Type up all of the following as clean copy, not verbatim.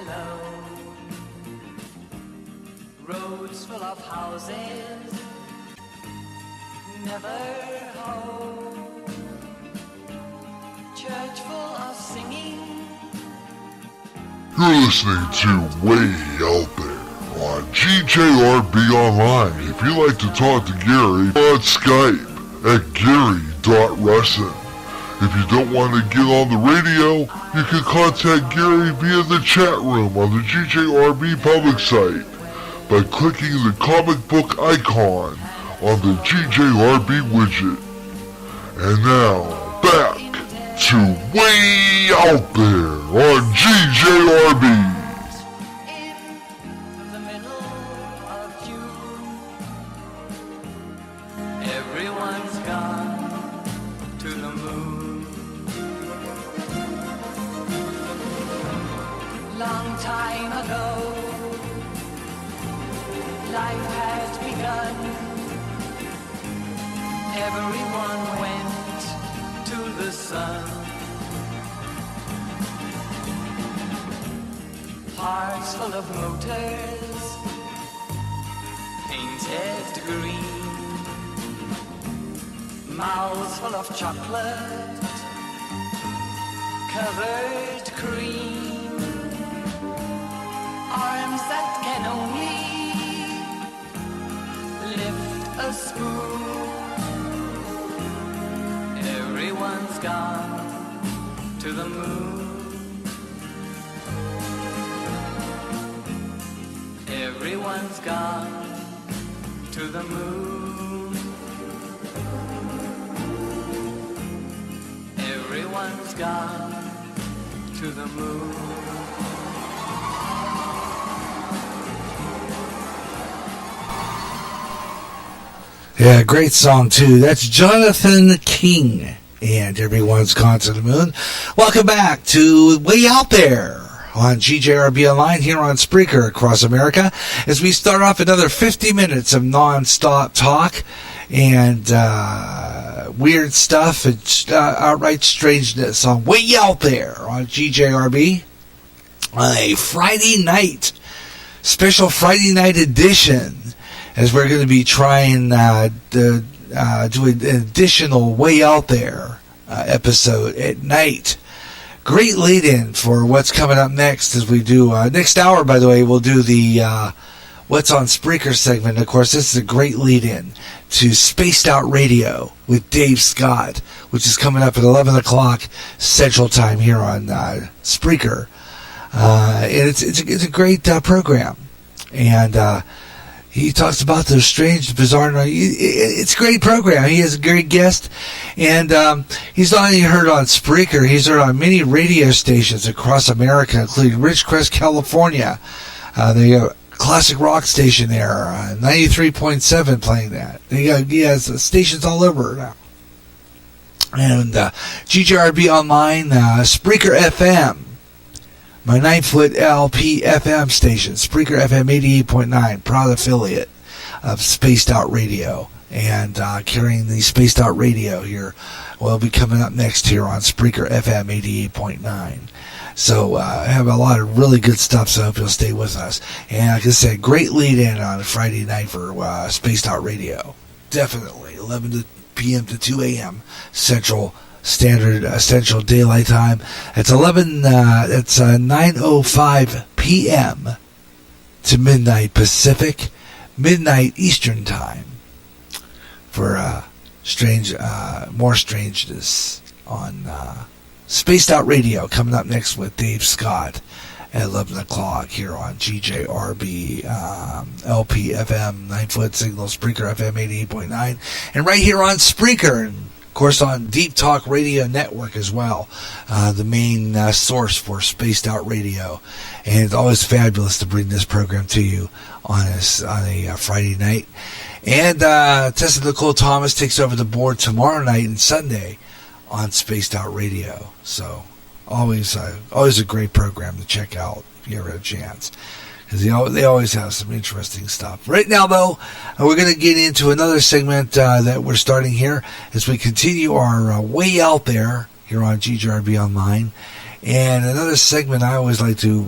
alone. Roads full of houses, never home. Church full of singing. You're listening to Way Out There on GJRB Online. If you'd like to talk to Gary, on Skype at Gary.Russin. If you don't want to get on the radio, you can contact Gary via the chat room on the GJRB public site by clicking the comic book icon on the GJRB widget. And now, back to Way Out There on GJRB. In the middle of June, everyone's gone to the moon. Long time ago, life has begun. Everyone went to the sun. Hearts full of motors, painted green. Mouths full of chocolate, covered cream. Arms that can only lift a spoon. Everyone's gone to the moon. Everyone's gone to the moon. Everyone's gone to the moon. Yeah, great song too. That's Jonathan King and Everyone's Gone to the Moon. Welcome back to Way Out There on GJRB Online here on Spreaker across America as we start off another 50 minutes of non-stop talk and weird stuff and outright strangeness on Way Out There on GJRB on a Friday night, special Friday night edition, as we're going to be trying to do an additional Way Out There episode at night. Great lead-in for what's coming up next as we do, next hour, by the way, we'll do the What's on Spreaker segment. Of course, this is a great lead-in to Spaced Out Radio with Dave Scott, which is coming up at 11 o'clock Central Time here on Spreaker. And it's a great program. And he talks about those strange, bizarre... It's a great program. He has a great guest. And he's not only heard on Spreaker, he's heard on many radio stations across America, including Ridgecrest, California. They got a classic rock station there, 93.7 playing that. He has stations all over now. And GJRB Online, Spreaker FM. My 9-foot LP FM station, Spreaker FM 88.9, proud affiliate of Spaced Out Radio. And carrying the Spaced Out Radio here will be coming up next here on Spreaker FM 88.9. So I have a lot of really good stuff, so I hope you'll stay with us. And like I said, great lead-in on a Friday night for Spaced Out Radio. Definitely, 11 p.m. to 2 a.m. Central Standard Central Daylight Time. It's 9:05 p.m. to midnight Pacific, midnight Eastern Time for more strangeness on Spaced Out Radio. Coming up next with Dave Scott at 11 o'clock here on GJRB LP FM 9-foot signal, Spreaker FM 88.9, and right here on Spreaker. And of course, on Deep Talk Radio Network as well, the main source for Spaced Out Radio. And it's always fabulous to bring this program to you on a Friday night. And Tessa Nicole Thomas takes over the board tomorrow night and Sunday on Spaced Out Radio. So always a great program to check out if you ever have a chance. Because they always have some interesting stuff. Right now, though, we're going to get into another segment that we're starting here as we continue our Way Out There here on GJRB Online. And another segment I always like to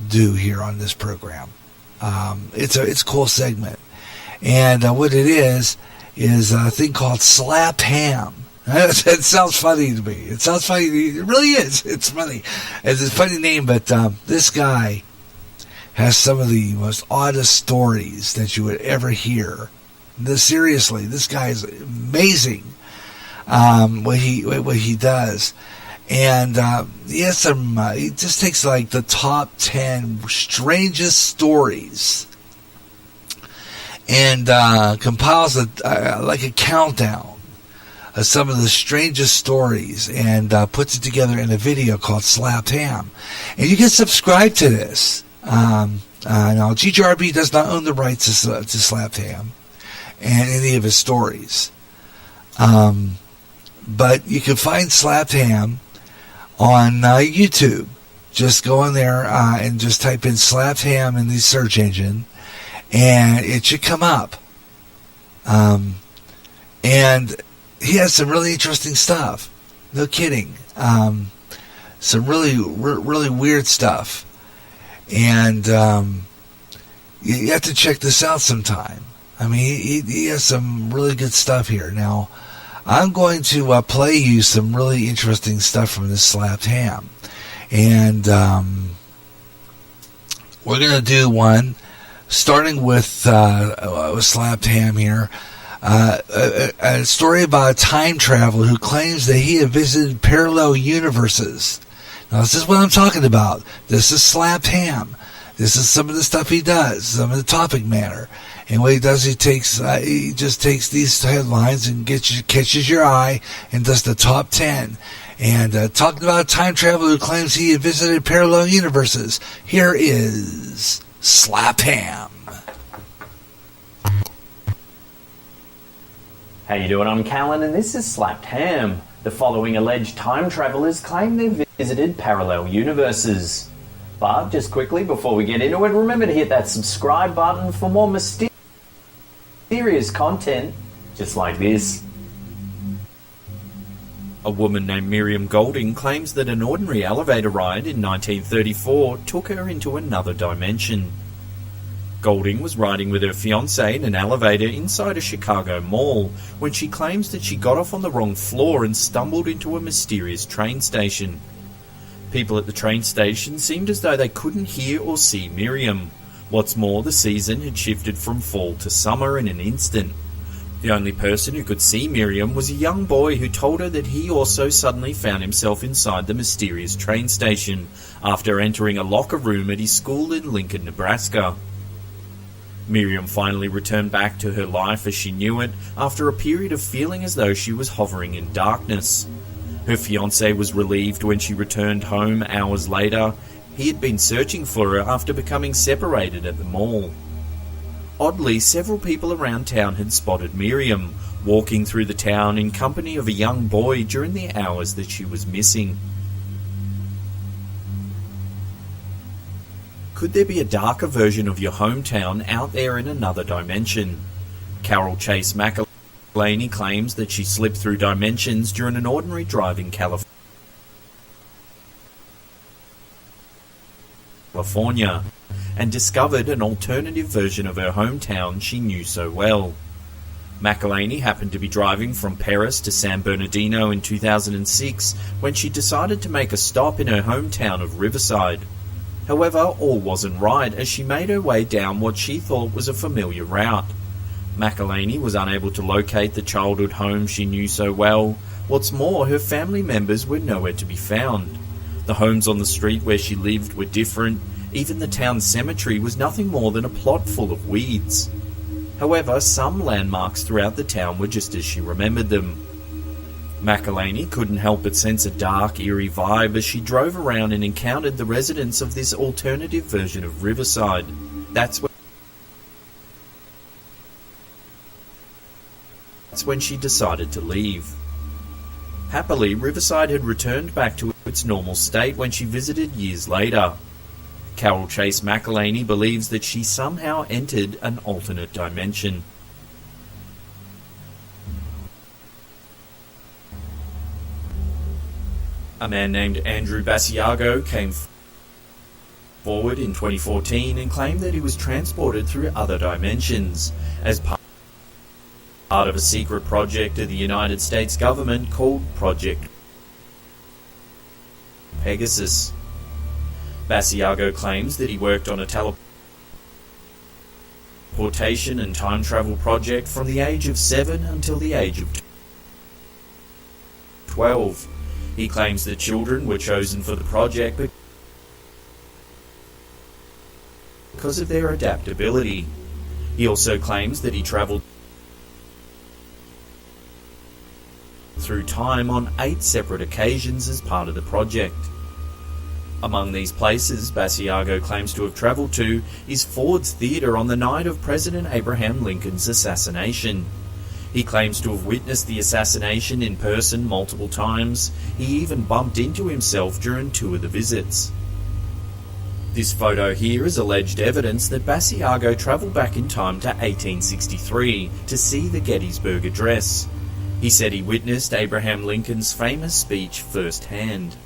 do here on this program. It's a cool segment. And what it is a thing called Slap Ham. It sounds funny to me. It sounds funny. It really is. It's funny. It's a funny name, but this guy has some of the most oddest stories that you would ever hear. Seriously, this guy is amazing. What he does, and he has some. He just takes like the top 10 strangest stories and compiles like a countdown of some of the strangest stories and puts it together in a video called Slapped Ham. And you can subscribe to this. Now, GJRB does not own the rights to Slapped Ham and any of his stories. But you can find Slapped Ham on YouTube. Just go in there and just type in Slapped Ham in the search engine, and it should come up. And he has some really interesting stuff. No kidding. Some really weird stuff. And you have to check this out sometime. I mean, he has some really good stuff here. Now, I'm going to play you some really interesting stuff from this Slapped Ham. And we're going to do one, starting with Slapped Ham here. A story about a time traveler who claims that he had visited parallel universes. Now, this is what I'm talking about. This is Slapped Ham. This is some of the stuff he does, some of the topic matter. And what he does, he just takes these headlines and catches your eye and does the top 10. And talking about a time traveler who claims he had visited parallel universes. Here is Slapped Ham. How you doing? I'm Callan, and this is Slapped Ham. The following alleged time travelers claim they've visited parallel universes. But just quickly before we get into it, remember to hit that subscribe button for more mysterious content just like this. A woman named Miriam Golding claims that an ordinary elevator ride in 1934 took her into another dimension. Golding was riding with her fiancé in an elevator inside a Chicago mall when she claims that she got off on the wrong floor and stumbled into a mysterious train station. People at the train station seemed as though they couldn't hear or see Miriam. What's more, the season had shifted from fall to summer in an instant. The only person who could see Miriam was a young boy who told her that he also suddenly found himself inside the mysterious train station after entering a locker room at his school in Lincoln, Nebraska. Miriam finally returned back to her life as she knew it after a period of feeling as though she was hovering in darkness. Her fiancé was relieved when she returned home hours later. He had been searching for her after becoming separated at the mall. Oddly, several people around town had spotted Miriam, walking through the town in company of a young boy during the hours that she was missing. Could there be a darker version of your hometown out there in another dimension? Carol Chase McElhaney claims that she slipped through dimensions during an ordinary drive in California and discovered an alternative version of her hometown she knew so well. McElhaney happened to be driving from Paris to San Bernardino in 2006 when she decided to make a stop in her hometown of Riverside. However, all wasn't right as she made her way down what she thought was a familiar route. McElhaney was unable to locate the childhood home she knew so well. What's more, her family members were nowhere to be found. The homes on the street where she lived were different. Even the town cemetery was nothing more than a plot full of weeds. However, some landmarks throughout the town were just as she remembered them. McElhaney couldn't help but sense a dark, eerie vibe as she drove around and encountered the residents of this alternative version of Riverside. That's when she decided to leave. Happily, Riverside had returned back to its normal state when she visited years later. Carol Chase McElhaney believes that she somehow entered an alternate dimension. A man named Andrew Basiago came forward in 2014 and claimed that he was transported through other dimensions as part of a secret project of the United States government called Project Pegasus. Basiago claims that he worked on a teleportation and time travel project from the age of 7 until the age of 12. He claims that children were chosen for the project because of their adaptability. He also claims that he travelled through time on 8 separate occasions as part of the project. Among these places Basiago claims to have travelled to is Ford's Theatre on the night of President Abraham Lincoln's assassination. He claims to have witnessed the assassination in person multiple times. He even bumped into himself during 2 of the visits. This photo here is alleged evidence that Basiago travelled back in time to 1863 to see the Gettysburg Address. He said he witnessed Abraham Lincoln's famous speech firsthand.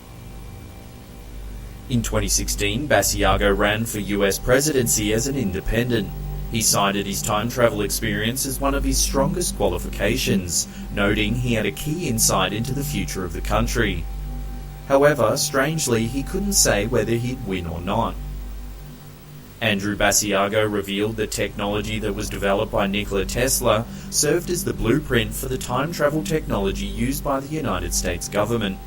In 2016, Basiago ran for US presidency as an independent. He cited his time travel experience as one of his strongest qualifications, noting he had a key insight into the future of the country. However, strangely, he couldn't say whether he'd win or not. Andrew Basiago revealed that technology that was developed by Nikola Tesla served as the blueprint for the time travel technology used by the United States government.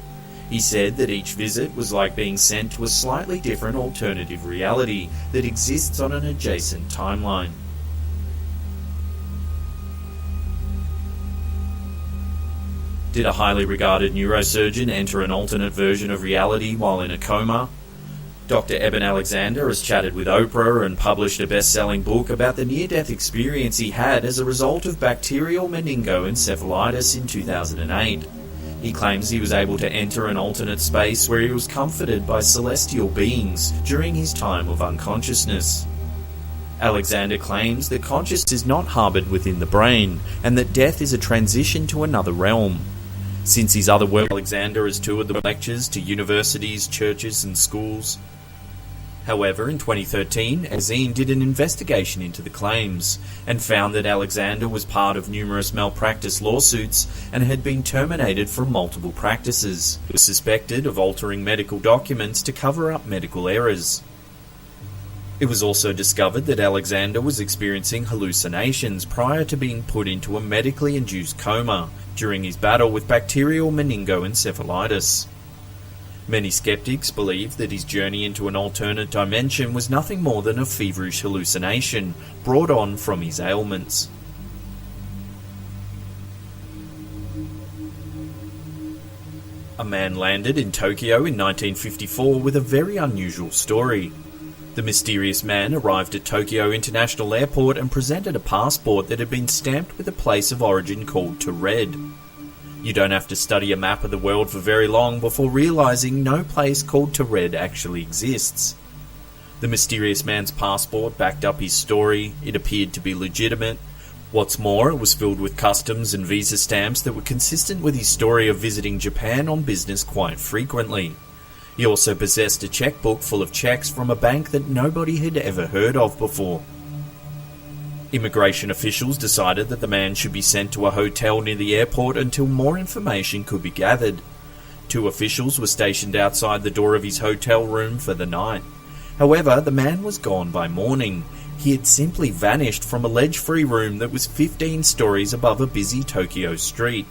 He said that each visit was like being sent to a slightly different alternative reality that exists on an adjacent timeline. Did a highly regarded neurosurgeon enter an alternate version of reality while in a coma? Dr. Eben Alexander has chatted with Oprah and published a best-selling book about the near-death experience he had as a result of bacterial meningoencephalitis in 2008. He claims he was able to enter an alternate space where he was comforted by celestial beings during his time of unconsciousness. Alexander claims that consciousness is not harboured within the brain, and that death is a transition to another realm. Since his other work, Alexander has toured the lectures to universities, churches and schools. However, in 2013, Azine did an investigation into the claims and found that Alexander was part of numerous malpractice lawsuits and had been terminated from multiple practices. He was suspected of altering medical documents to cover up medical errors. It was also discovered that Alexander was experiencing hallucinations prior to being put into a medically induced coma during his battle with bacterial meningoencephalitis. Many skeptics believe that his journey into an alternate dimension was nothing more than a feverish hallucination brought on from his ailments. A man landed in Tokyo in 1954 with a very unusual story. The mysterious man arrived at Tokyo International Airport and presented a passport that had been stamped with a place of origin called to Red. You don't have to study a map of the world for very long before realizing no place called to Red actually exists. The mysterious man's passport backed up his story. It appeared to be legitimate. What's more, it was filled with customs and visa stamps that were consistent with his story of visiting Japan on business quite frequently. He also possessed a checkbook full of checks from a bank that nobody had ever heard of before. Immigration officials decided that the man should be sent to a hotel near the airport until more information could be gathered. 2 officials were stationed outside the door of his hotel room for the night. However, the man was gone by morning. He had simply vanished from a ledge-free room that was 15 stories above a busy Tokyo street.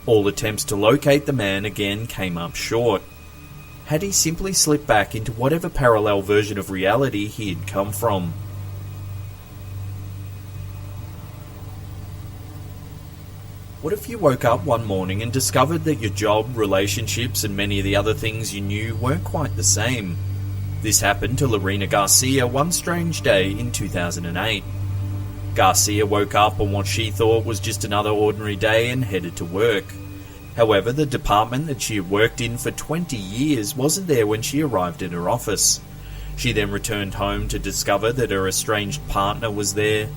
All attempts to locate the man again came up short. Had he simply slipped back into whatever parallel version of reality he had come from? What if you woke up one morning and discovered that your job, relationships and many of the other things you knew weren't quite the same? This happened to Lorena Garcia one strange day in 2008. Garcia woke up on what she thought was just another ordinary day and headed to work. However, the department that she had worked in for 20 years wasn't there when she arrived at her office. She then returned home to discover that her estranged partner was there.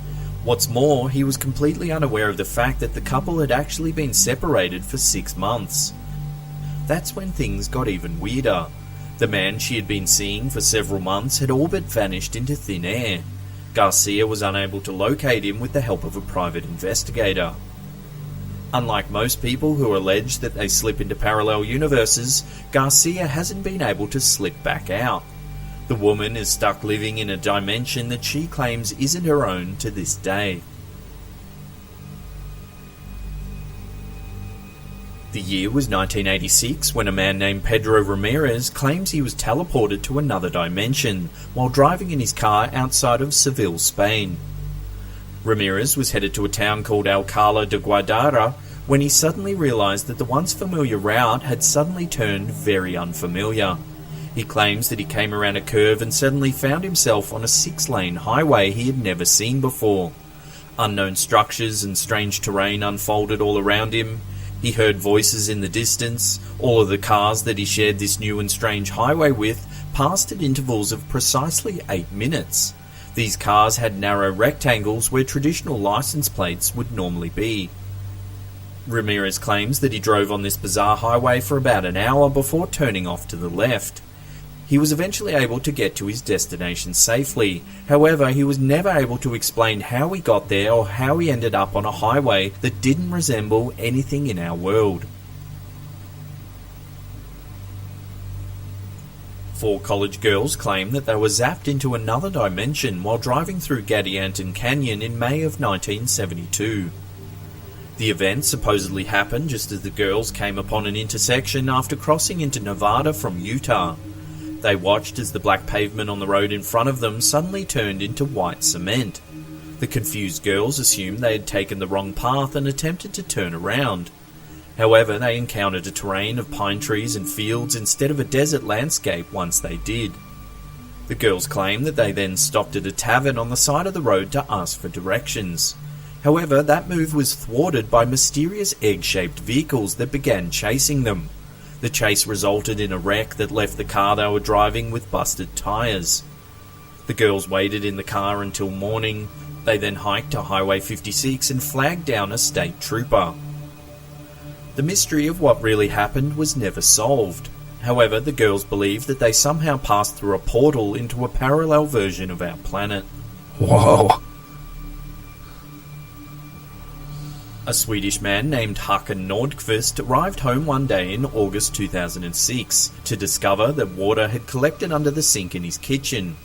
What's more, he was completely unaware of the fact that the couple had actually been separated for 6 months. That's when things got even weirder. The man she had been seeing for several months had all but vanished into thin air. Garcia was unable to locate him with the help of a private investigator. Unlike most people who allege that they slip into parallel universes, Garcia hasn't been able to slip back out. The woman is stuck living in a dimension that she claims isn't her own to this day. The year was 1986 when a man named Pedro Ramirez claims he was teleported to another dimension while driving in his car outside of Seville, Spain. Ramirez was headed to a town called Alcalá de Guadara when he suddenly realized that the once familiar route had suddenly turned very unfamiliar. He claims that he came around a curve and suddenly found himself on a 6-lane highway he had never seen before. Unknown structures and strange terrain unfolded all around him. He heard voices in the distance. All of the cars that he shared this new and strange highway with passed at intervals of precisely 8 minutes. These cars had narrow rectangles where traditional license plates would normally be. Ramirez claims that he drove on this bizarre highway for about an hour before turning off to the left. He was eventually able to get to his destination safely. However, he was never able to explain how he got there or how he ended up on a highway that didn't resemble anything in our world. 4 college girls claim that they were zapped into another dimension while driving through Gadianton Canyon in May of 1972. The event supposedly happened just as the girls came upon an intersection after crossing into Nevada from Utah. They watched as the black pavement on the road in front of them suddenly turned into white cement. The confused girls assumed they had taken the wrong path and attempted to turn around. However, they encountered a terrain of pine trees and fields instead of a desert landscape once they did. The girls claim that they then stopped at a tavern on the side of the road to ask for directions. However, that move was thwarted by mysterious egg-shaped vehicles that began chasing them. The chase resulted in a wreck that left the car they were driving with busted tyres. The girls waited in the car until morning. They then hiked to Highway 56 and flagged down a state trooper. The mystery of what really happened was never solved. However, the girls believe that they somehow passed through a portal into a parallel version of our planet. Whoa. A Swedish man named Håkan Nordqvist arrived home one day in August 2006 to discover that water had collected under the sink in his kitchen.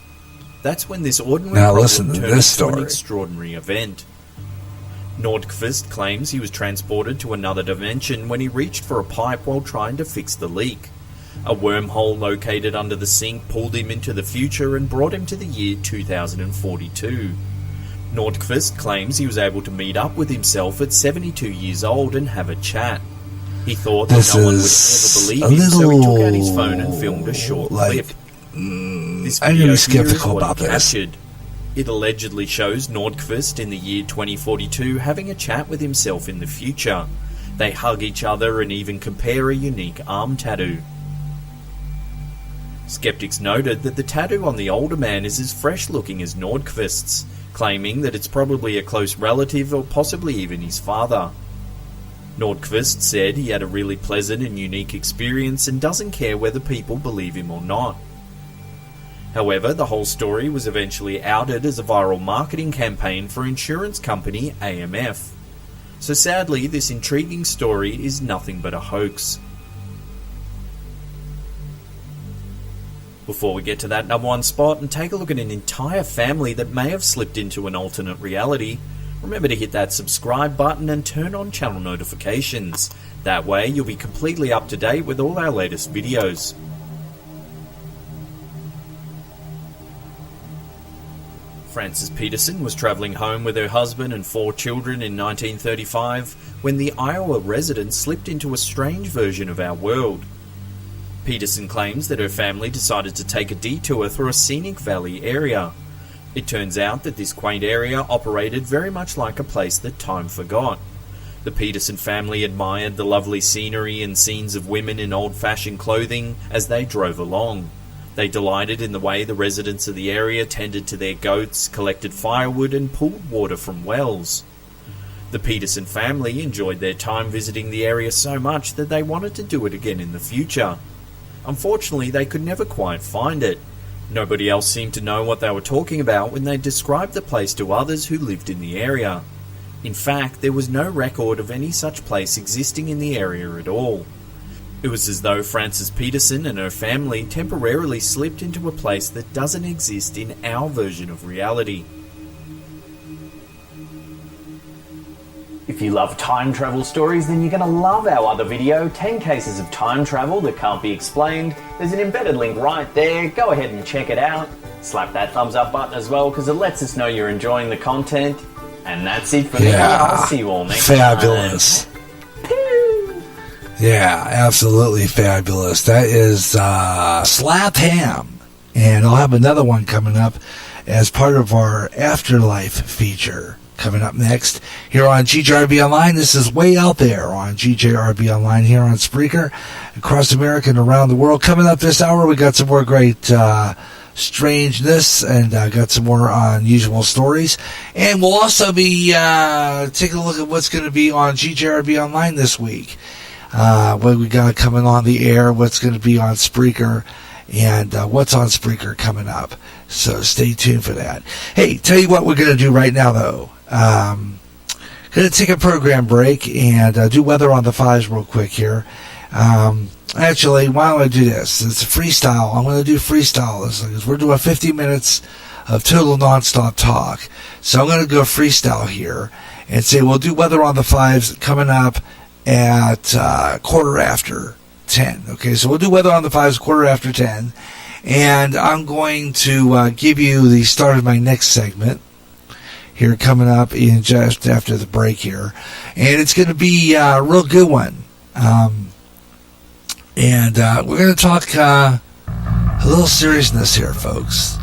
That's when this ordinary problem turned into an extraordinary event. Nordqvist claims he was transported to another dimension when he reached for a pipe while trying to fix the leak. A wormhole located under the sink pulled him into the future and brought him to the year 2042. Nordqvist claims he was able to meet up with himself at 72 years old and have a chat. He thought that no one would ever believe him, so he took out his phone and filmed a short clip. This I'm video really skeptical what about he this. captured. It allegedly shows Nordqvist in the year 2042 having a chat with himself in the future. They hug each other and even compare a unique arm tattoo. Skeptics noted that the tattoo on the older man is as fresh looking as Nordqvist's, claiming that it's probably a close relative or possibly even his father. Nordqvist said he had a really pleasant and unique experience and doesn't care whether people believe him or not. However, the whole story was eventually outed as a viral marketing campaign for insurance company AMF. So sadly, this intriguing story is nothing but a hoax. Before we get to that number 1 spot and take a look at an entire family that may have slipped into an alternate reality, remember to hit that subscribe button and turn on channel notifications. That way you'll be completely up to date with all our latest videos. Frances Peterson was travelling home with her husband and 4 children in 1935 when the Iowa resident slipped into a strange version of our world. Peterson claims that her family decided to take a detour through a scenic valley area. It turns out that this quaint area operated very much like a place that time forgot. The Peterson family admired the lovely scenery and scenes of women in old-fashioned clothing as they drove along. They delighted in the way the residents of the area tended to their goats, collected firewood and pulled water from wells. The Peterson family enjoyed their time visiting the area so much that they wanted to do it again in the future. Unfortunately, they could never quite find it. Nobody else seemed to know what they were talking about when they described the place to others who lived in the area. In fact, there was no record of any such place existing in the area at all. It was as though Frances Peterson and her family temporarily slipped into a place that doesn't exist in our version of reality. If you love time travel stories, then you're going to love our other video, 10 Cases of Time Travel That Can't Be Explained. There's an embedded link right there. Go ahead and check it out. Slap that thumbs up button as well, because it lets us know you're enjoying the content. And that's it for now. I'll see you all next fabulous. time. Yeah, absolutely fabulous. That is Slap Ham. And I'll have another one coming up as part of our Afterlife feature. Coming up next here on GJRB Online. This is Way Out There on GJRB Online here on Spreaker across America and around the world. Coming up this hour, we got some more great strangeness and got some more unusual stories. And we'll also be taking a look at what's going to be on GJRB Online this week. What we got coming on the air, what's going to be on Spreaker, and what's on Spreaker coming up. So stay tuned for that. Hey, tell you what we're going to do right now, though. Going to take a program break and do weather on the fives real quick here. Actually, why don't I do this? It's a freestyle. I'm going to do freestyle this because we're doing 50 minutes of total nonstop talk. So I'm going to go freestyle here and say we'll do weather on the fives coming up at quarter after 10. Okay, so we'll do weather on the fives quarter after 10. And I'm going to give you the start of my next segment here coming up in just after the break here. And it's going to be a real good one. And we're going to talk a little seriousness here, folks.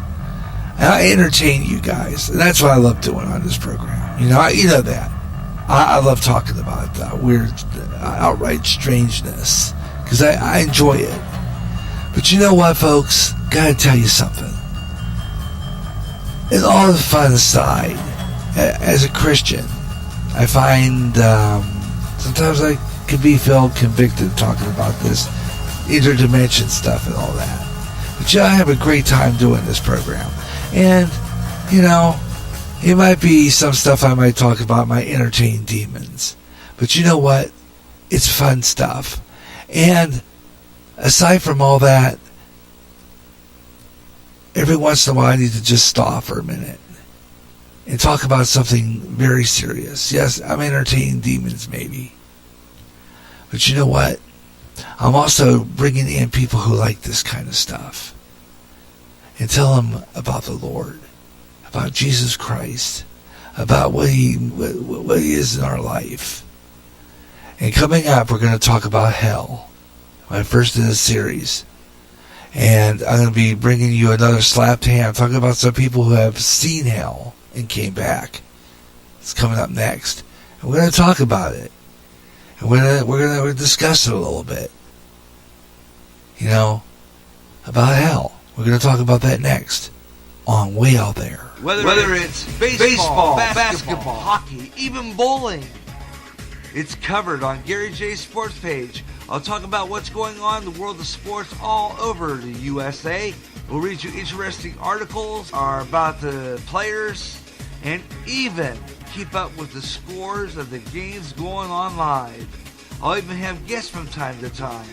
I entertain you guys. And that's what I love doing on this program. You know that. I love talking about weird, outright strangeness because I enjoy it. But you know what, folks? Gotta tell you something. And all the fun aside, as a Christian, I find sometimes I can be felt convicted talking about this interdimension stuff and all that. But I have a great time doing this program. And, it might be some stuff I might talk about might entertain demons. But you know what? It's fun stuff. And aside from all that, every once in a while I need to just stop for a minute and talk about something very serious. Yes, I'm entertaining demons maybe. But you know what? I'm also bringing in people who like this kind of stuff and tell them about the Lord, about Jesus Christ, about what he is in our life. And coming up, we're going to talk about hell, my first in a series. And I'm going to be bringing you another slapped hand, talking about some people who have seen hell and came back. It's coming up next. And we're going to talk about it. And we're going to discuss it a little bit. About hell. We're going to talk about that next on Way Out There. Whether it's baseball, basketball, hockey, even bowling, it's covered on Gary J's Sports page. I'll talk about what's going on in the world of sports all over the USA. We'll read you interesting articles about the players and even keep up with the scores of the games going on live. I'll even have guests from time to time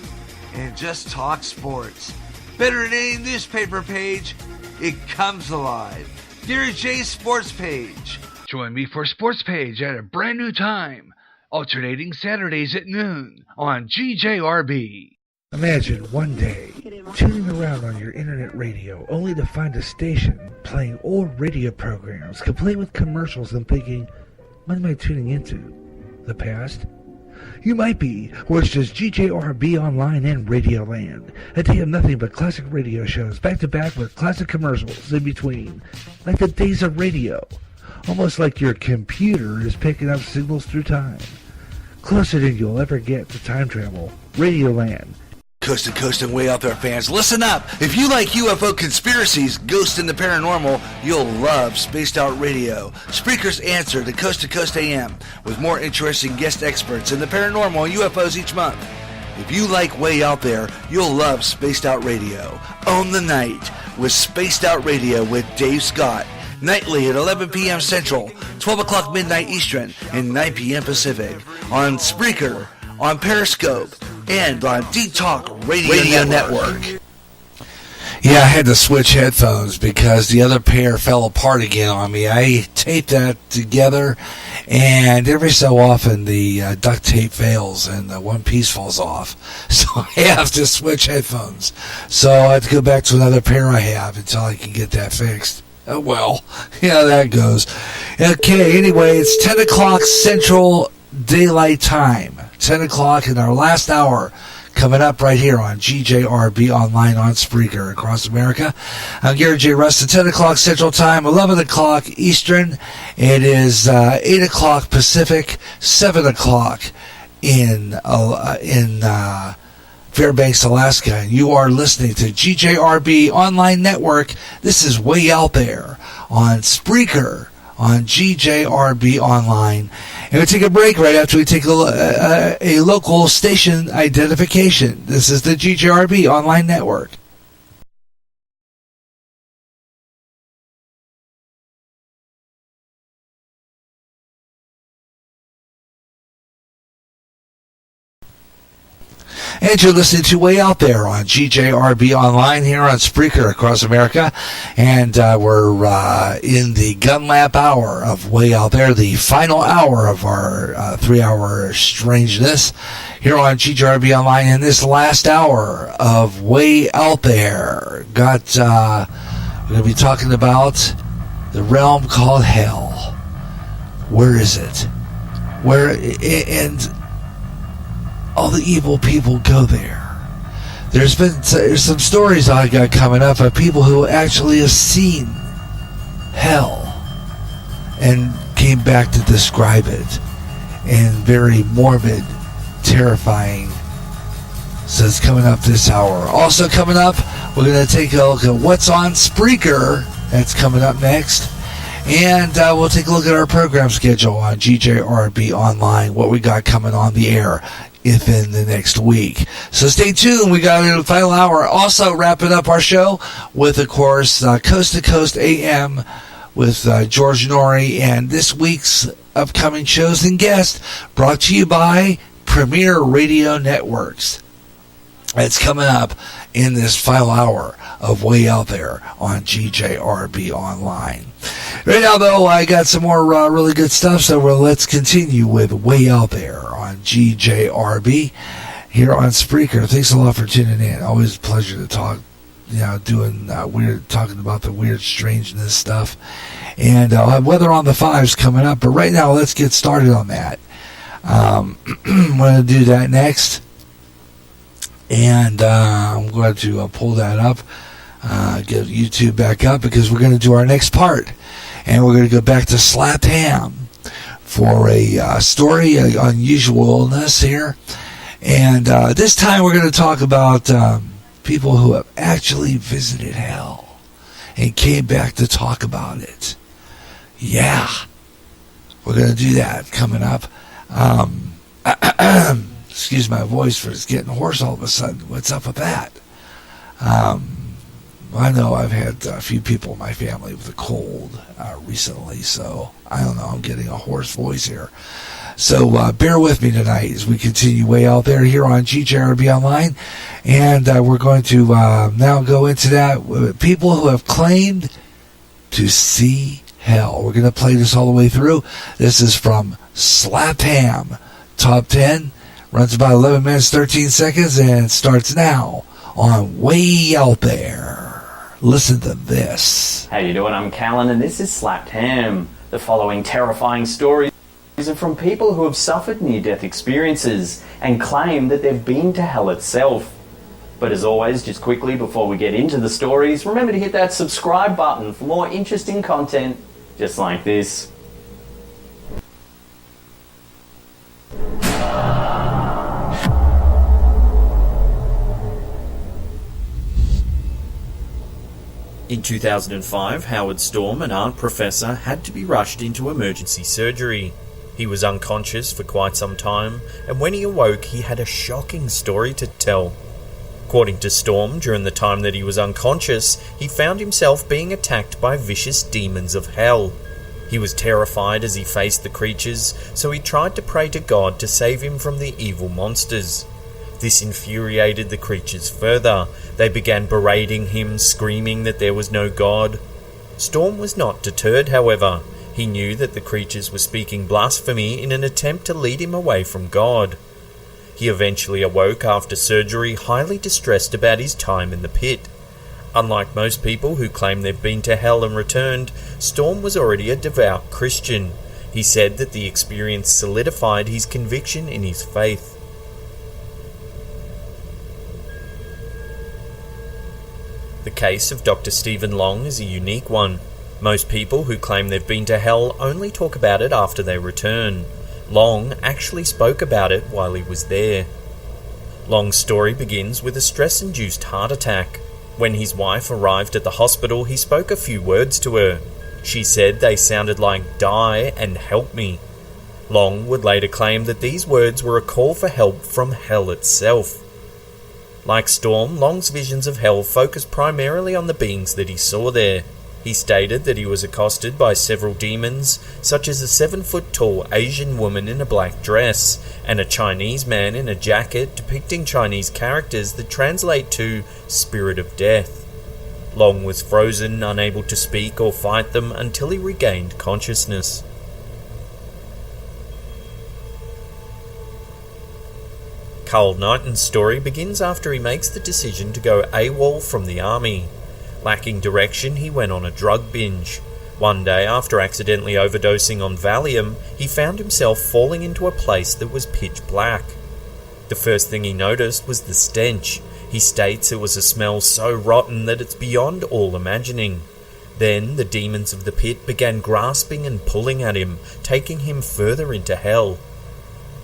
and just talk sports. Better than any newspaper page, it comes alive. Gary J's Sports page. Join me for Sports Page at a brand new time, alternating Saturdays at noon on GJRB. Imagine one day tuning around on your internet radio only to find a station playing old radio programs complete with commercials and thinking, what am I tuning into? The past? You might be, or it's just GJRB Online and Radioland. A day of nothing but classic radio shows back to back with classic commercials in between, like the days of radio. Almost like your computer is picking up signals through time. Closer than you'll ever get to time travel. Radioland. Coast to Coast and Way Out There fans, listen up! If you like UFO conspiracies, ghosts, and the paranormal, you'll love Spaced Out Radio, Spreaker's answer to Coast AM, with more interesting guest experts in the paranormal and UFOs each month. If you like Way Out There, you'll love Spaced Out Radio. Own the night with Spaced Out Radio with Dave Scott. Nightly at 11 p.m. Central, 12 o'clock midnight Eastern, and 9 p.m. Pacific. On Spreaker, on Periscope, and on D-Talk Radio Network. Yeah, I had to switch headphones because the other pair fell apart again on me. I taped that together, and every so often the duct tape fails and one piece falls off. So I have to switch headphones. So I have to go back to another pair I have until I can get that fixed. Oh, well, yeah, that goes. Okay, anyway, it's 10 o'clock Central Daylight Time. 10 o'clock in our last hour. Coming up right here on GJRB Online on Spreaker across America. I'm Gary J. Rustin, 10 o'clock Central Time, 11 o'clock Eastern. It is 8 o'clock Pacific, 7 o'clock in Fairbanks, Alaska. And you are listening to GJRB Online Network. This is Way Out There on Spreaker on GJRB Online. And we'll take a break right after we take a local station identification. This is the GJRB Online Network. And you're listening to Way Out There on GJRB Online here on Spreaker across America. And we're in the gun lap hour of Way Out There, the final hour of our 3-hour strangeness here on GJRB Online. In this last hour of Way Out There, we're going to be talking about the realm called hell. Where is it? And all the evil people go there. There's some stories I got coming up of people who actually have seen hell and came back to describe it. And very morbid, terrifying. So it's coming up this hour. Also coming up, we're going to take a look at what's on Spreaker. That's coming up next. And we'll take a look at our program schedule on GJRB Online, what we got coming on the air within the next week. So stay tuned. We got a final hour. Also wrapping up our show with, of course, Coast to Coast AM with George Norrie, and this week's upcoming shows and guests brought to you by Premier Radio Networks. It's coming up in this final hour of Way Out There on GJRB Online. Right now, though, I got some more really good stuff, so let's continue with Way Out There on GJRB here on Spreaker. Thanks a lot for tuning in. Always a pleasure to talk, talking about the weird strangeness stuff. And I'll have Weather on the Fives coming up, but right now, let's get started on that. I'm going to do that next. And I'm going to pull that up, get YouTube back up, because we're going to do our next part. And we're going to go back to Slap Ham for a story, unusualness here. And this time we're going to talk about people who have actually visited hell and came back to talk about it. Yeah. We're going to do that coming up. Excuse my voice for it's getting hoarse all of a sudden. What's up with that? I know I've had a few people in my family with a cold recently, so I don't know. I'm getting a hoarse voice here. So bear with me tonight as we continue Way Out There here on GJRB Online. And we're going to now go into that with people who have claimed to see hell. We're going to play this all the way through. This is from Slap Ham, Top 10. Runs about 11 minutes, 13 seconds, and starts now on Way Out There. Listen to this. How you doing? I'm Callan, and this is Slapped Ham. The following terrifying stories are from people who have suffered near-death experiences and claim that they've been to hell itself. But as always, just quickly before we get into the stories, remember to hit that subscribe button for more interesting content just like this. In 2005, Howard Storm, an art professor, had to be rushed into emergency surgery. He was unconscious for quite some time, and when he awoke he had a shocking story to tell. According to Storm, during the time that he was unconscious, he found himself being attacked by vicious demons of hell. He was terrified as he faced the creatures, so he tried to pray to God to save him from the evil monsters. This infuriated the creatures further. They began berating him, screaming that there was no God. Storm was not deterred, however. He knew that the creatures were speaking blasphemy in an attempt to lead him away from God. He eventually awoke after surgery, highly distressed about his time in the pit. Unlike most people who claim they've been to hell and returned, Storm was already a devout Christian. He said that the experience solidified his conviction in his faith. The case of Dr. Stephen Long is a unique one. Most people who claim they've been to hell only talk about it after they return. Long actually spoke about it while he was there. Long's story begins with a stress-induced heart attack. When his wife arrived at the hospital, he spoke a few words to her. She said they sounded like "die" and "help me." Long would later claim that these words were a call for help from hell itself. Like Storm, Long's visions of hell focused primarily on the beings that he saw there. He stated that he was accosted by several demons, such as a 7-foot-tall Asian woman in a black dress, and a Chinese man in a jacket depicting Chinese characters that translate to "spirit of death." Long was frozen, unable to speak or fight them until he regained consciousness. Carl Knighton's story begins after he makes the decision to go AWOL from the army. Lacking direction, he went on a drug binge. One day, after accidentally overdosing on Valium, he found himself falling into a place that was pitch black. The first thing he noticed was the stench. He states it was a smell so rotten that it's beyond all imagining. Then the demons of the pit began grasping and pulling at him, taking him further into hell.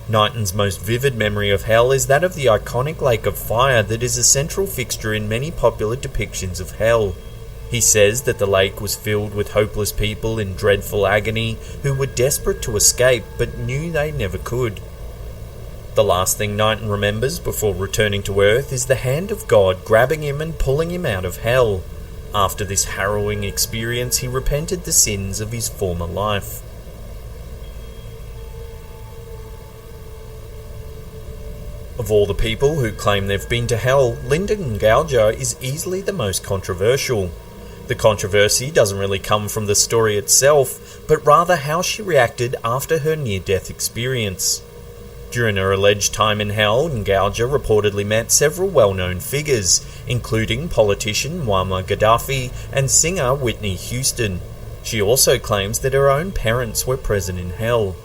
Knighton's most vivid memory of hell is that of the iconic lake of fire that is a central fixture in many popular depictions of hell. He says that the lake was filled with hopeless people in dreadful agony who were desperate to escape but knew they never could. The last thing Knighton remembers before returning to Earth is the hand of God grabbing him and pulling him out of hell. After this harrowing experience, he repented the sins of his former life. Of all the people who claim they've been to hell, Linda Ngauja is easily the most controversial. The controversy doesn't really come from the story itself, but rather how she reacted after her near-death experience. During her alleged time in hell, Ngauja reportedly met several well-known figures, including politician Muammar Gaddafi and singer Whitney Houston. She also claims that her own parents were present in hell.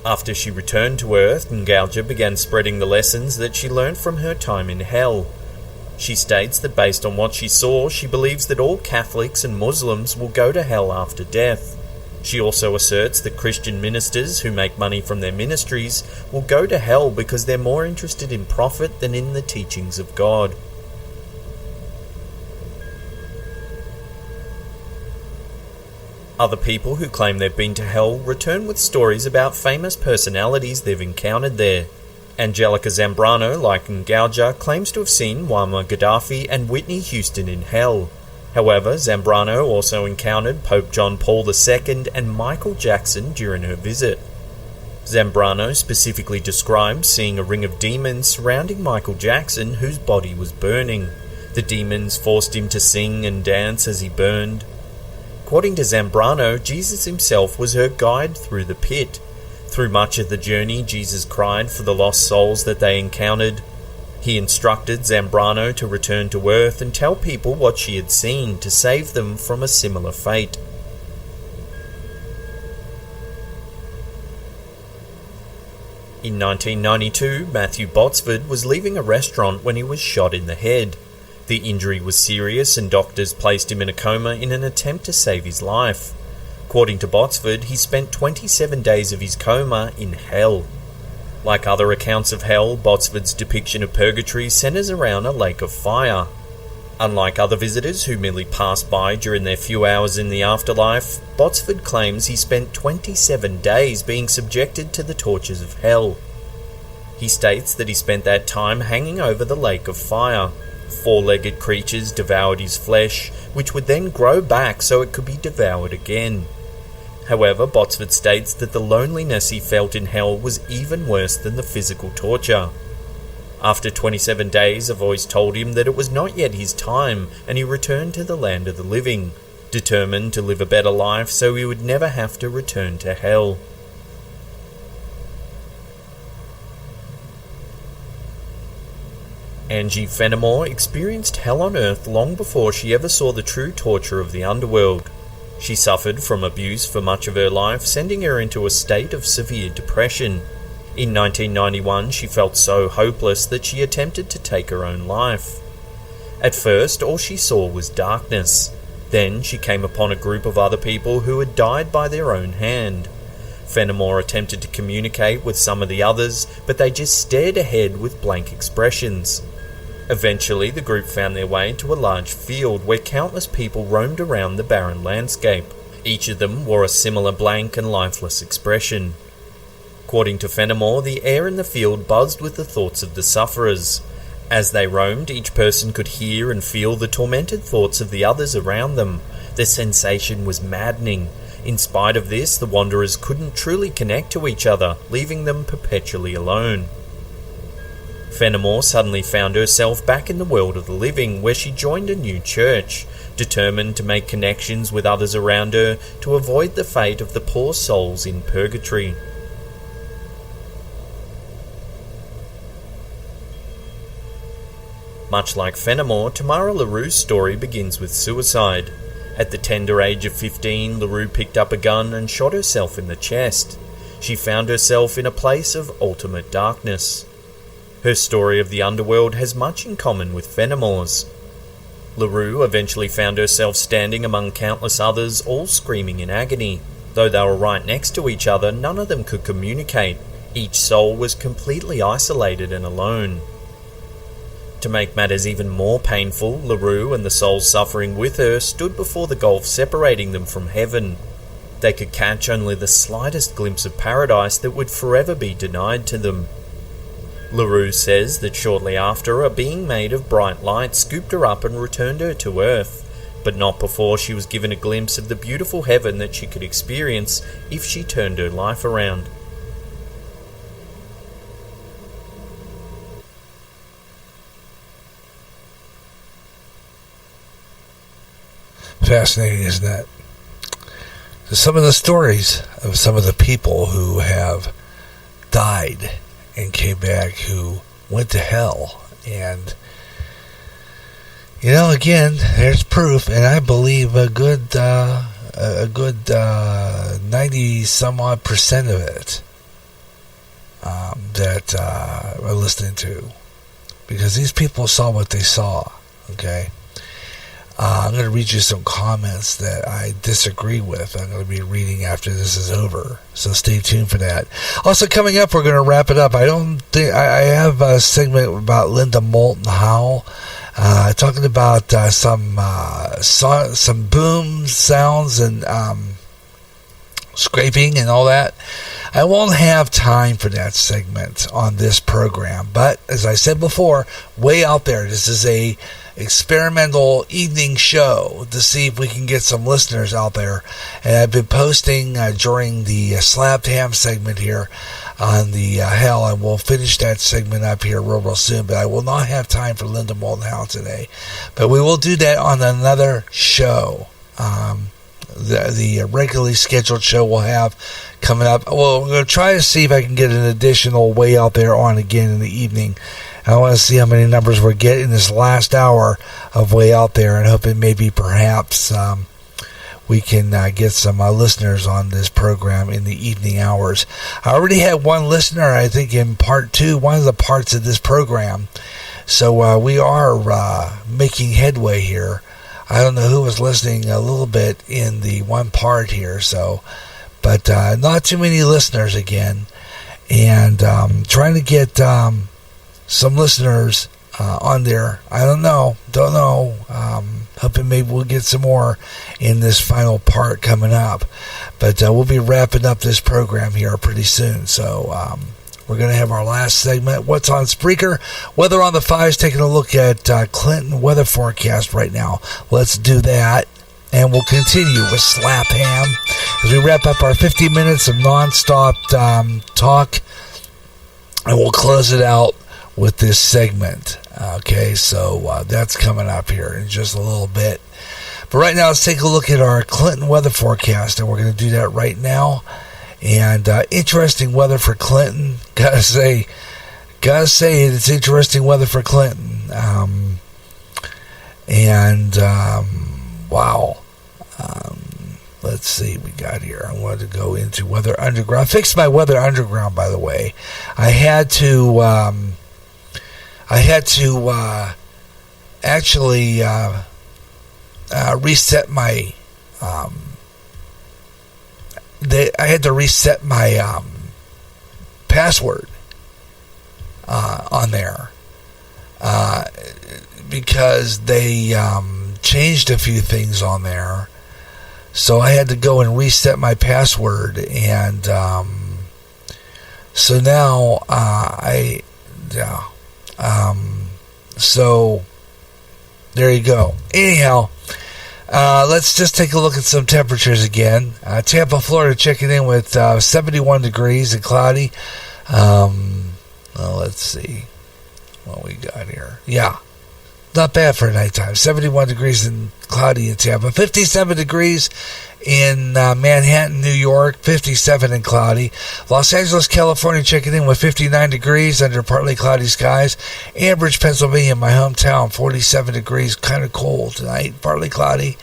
After she returned to Earth, Ngauja began spreading the lessons that she learned from her time in hell. She states that based on what she saw, she believes that all Catholics and Muslims will go to hell after death. She also asserts that Christian ministers who make money from their ministries will go to hell because they're more interested in profit than in the teachings of God. Other people who claim they've been to hell return with stories about famous personalities they've encountered there. Angelica Zambrano, like Ngauja, claims to have seen Muammar Gaddafi and Whitney Houston in hell. However, Zambrano also encountered Pope John Paul II and Michael Jackson during her visit. Zambrano specifically describes seeing a ring of demons surrounding Michael Jackson whose body was burning. The demons forced him to sing and dance as he burned. According to Zambrano, Jesus himself was her guide through the pit. Through much of the journey, Jesus cried for the lost souls that they encountered. He instructed Zambrano to return to Earth and tell people what she had seen to save them from a similar fate. In 1992, Matthew Botsford was leaving a restaurant when he was shot in the head. The injury was serious and doctors placed him in a coma in an attempt to save his life. According to Botsford, he spent 27 days of his coma in hell. Like other accounts of hell, Botsford's depiction of purgatory centers around a lake of fire. Unlike other visitors who merely passed by during their few hours in the afterlife, Botsford claims he spent 27 days being subjected to the tortures of hell. He states that he spent that time hanging over the lake of fire. Four-legged creatures devoured his flesh, which would then grow back so it could be devoured again. However, Botsford states that the loneliness he felt in hell was even worse than the physical torture. After 27 days, a voice told him that it was not yet his time, and he returned to the land of the living, determined to live a better life so he would never have to return to hell. Angie Fenimore experienced hell on earth long before she ever saw the true torture of the underworld. She suffered from abuse for much of her life, sending her into a state of severe depression. In 1991, she felt so hopeless that she attempted to take her own life. At first, all she saw was darkness. Then she came upon a group of other people who had died by their own hand. Fenimore attempted to communicate with some of the others, but they just stared ahead with blank expressions. Eventually, the group found their way to a large field where countless people roamed around the barren landscape. Each of them wore a similar blank and lifeless expression. According to Fenimore, the air in the field buzzed with the thoughts of the sufferers. As they roamed, each person could hear and feel the tormented thoughts of the others around them. The sensation was maddening. In spite of this, the wanderers couldn't truly connect to each other, leaving them perpetually alone. Fenimore suddenly found herself back in the world of the living, where she joined a new church, determined to make connections with others around her to avoid the fate of the poor souls in purgatory. Much like Fenimore, Tamara LaRue's story begins with suicide. At the tender age of 15, LaRue picked up a gun and shot herself in the chest. She found herself in a place of ultimate darkness. Her story of the underworld has much in common with Fenimore's. LaRue eventually found herself standing among countless others, all screaming in agony. Though they were right next to each other, none of them could communicate. Each soul was completely isolated and alone. To make matters even more painful, LaRue and the souls suffering with her stood before the gulf separating them from heaven. They could catch only the slightest glimpse of paradise that would forever be denied to them. LaRue says that shortly after, a being made of bright light scooped her up and returned her to Earth, but not before she was given a glimpse of the beautiful heaven that she could experience if she turned her life around. Fascinating, isn't that? Some of the stories of some of the people who have died and came back, who went to hell, and again, there's proof, and I believe a good 90 some odd % of it that we're listening to, because these people saw what they saw. Okay. I'm going to read you some comments that I disagree with. I'm going to be reading after this is over, so stay tuned for that. Also, coming up, we're going to wrap it up. I have a segment about Linda Moulton Howe, talking about some boom sounds and scraping and all that. I won't have time for that segment on this program, but as I said before, way out there, this is a experimental evening show to see if we can get some listeners out there. And I've been posting during the Slapped Ham segment here on the Hell, and we'll finish that segment up here real soon, but I will not have time for Linda Moulton Howe today. But we will do that on another show. The regularly scheduled show we'll have coming up. Well, we're going to try to see if I can get an additional Way Out There on again in the evening. I want to see how many numbers we're getting this last hour of Way Out There, and hoping maybe perhaps we can get some listeners on this program in the evening hours. I already had one listener, I think, in part 2, one of the parts of this program. So we are making headway here. I don't know who was listening a little bit in the one part here, but not too many listeners again. And trying to get some listeners on there. I don't know. Hoping maybe we'll get some more in this final part coming up. But we'll be wrapping up this program here pretty soon. So we're going to have our last segment, What's on Spreaker? Weather on the 5s, taking a look at Clinton weather forecast right now. Let's do that. And we'll continue with Slap Ham as we wrap up our 50 minutes of nonstop talk. And we'll close it out with this segment. Okay, so that's coming up here in just a little bit. But right now, let's take a look at our Clinton weather forecast, and we're going to do that right now. And interesting weather for Clinton. Gotta say, it's interesting weather for Clinton. Wow. Let's see, we got here. I wanted to go into Weather Underground. I fixed my Weather Underground, by the way. I had to actually reset my password on there because they changed a few things on there. So I had to go and reset my password, and so now so there you go. Anyhow, let's just take a look at some temperatures again. Tampa, Florida, checking in with 71 degrees and cloudy. Well, let's see what we got here. Yeah, not bad for nighttime. 71 degrees and cloudy in Tampa. 57 degrees in Manhattan, New York. 57 and cloudy. Los Angeles, California, checking in with 59 degrees under partly cloudy skies. Ambridge, Pennsylvania, my hometown, 47 degrees. Kind of cold tonight. Partly cloudy.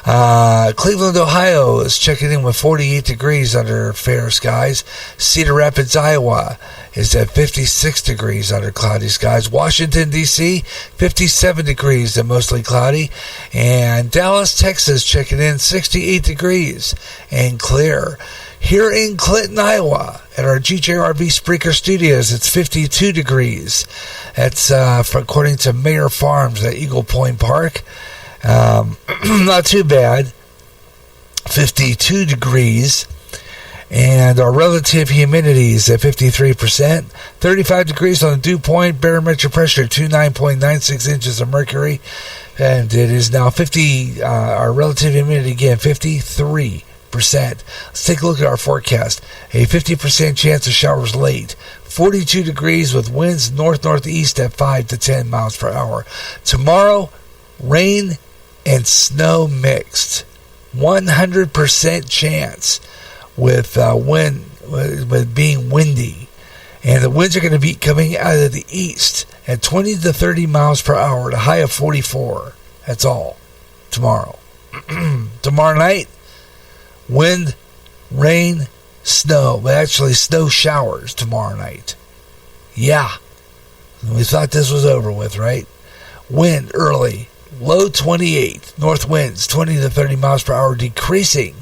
Cleveland, Ohio is checking in with 48 degrees under fair skies. Cedar Rapids, Iowa is at 56 degrees under cloudy skies. Washington, D.C., 57 degrees and mostly cloudy. And Dallas, Texas, checking in 68 degrees and clear. Here in Clinton, Iowa, at our GJRB Spreaker Studios, it's 52 degrees. That's according to Mayor Farms at Eagle Point Park. Not too bad. 52 degrees. And our relative humidity is at 53%. 35 degrees on the dew point. Barometric pressure 29.96 inches of mercury. And it is now our relative humidity again, 53%. Let's take a look at our forecast. A 50% chance of showers late. 42 degrees with winds north-northeast at 5 to 10 miles per hour. Tomorrow, rain and snow mixed. 100% chance with being windy. And the winds are going to be coming out of the east at 20 to 30 miles per hour, a high of 44. That's all tomorrow. Tomorrow night, wind, rain, snow. But actually, snow showers tomorrow night. Yeah. We thought this was over with, right? Wind early, low 28. North winds, 20 to 30 miles per hour, decreasing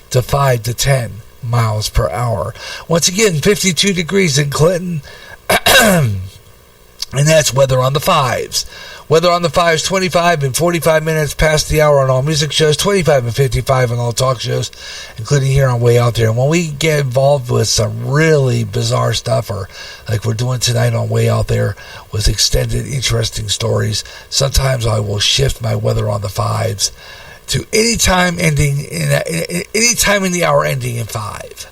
to 5 to 10 miles per hour. Once again, 52 degrees in Clinton. And that's weather on the 5s. Weather on the 5s, 25 and 45 minutes past the hour on all music shows, 25 and 55 on all talk shows, including here on Way Out There. And when we get involved with some really bizarre stuff, or like we're doing tonight on Way Out There with extended, interesting stories, sometimes I will shift my weather on the 5s to any time in the hour ending in 5.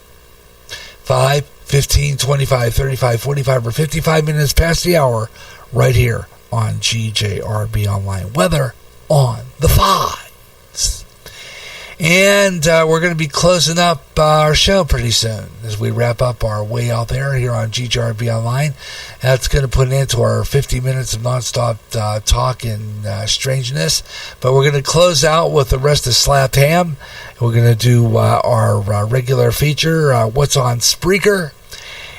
5, 15, 25, 35, 45, or 55 minutes past the hour right here on GJRB Online. Weather on the 5s. And we're going to be closing up our show pretty soon as we wrap up our Way Out There here on GJRB Online. That's going to put an end to our 50 minutes of nonstop talk and strangeness. But we're going to close out with the rest of Slap Ham. We're going to do our regular feature, What's on Spreaker.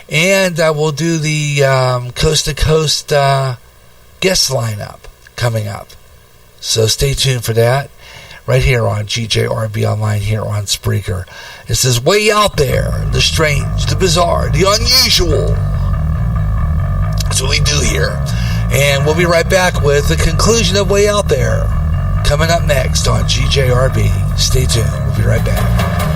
And we'll do the coast-to-coast guest lineup coming up. So stay tuned for that. Right here on GJRB Online, here on Spreaker. This is Way Out There, the strange, the bizarre, the unusual. That's what we do here. And we'll be right back with the conclusion of Way Out There coming up next on GJRB. Stay tuned. We'll be right back.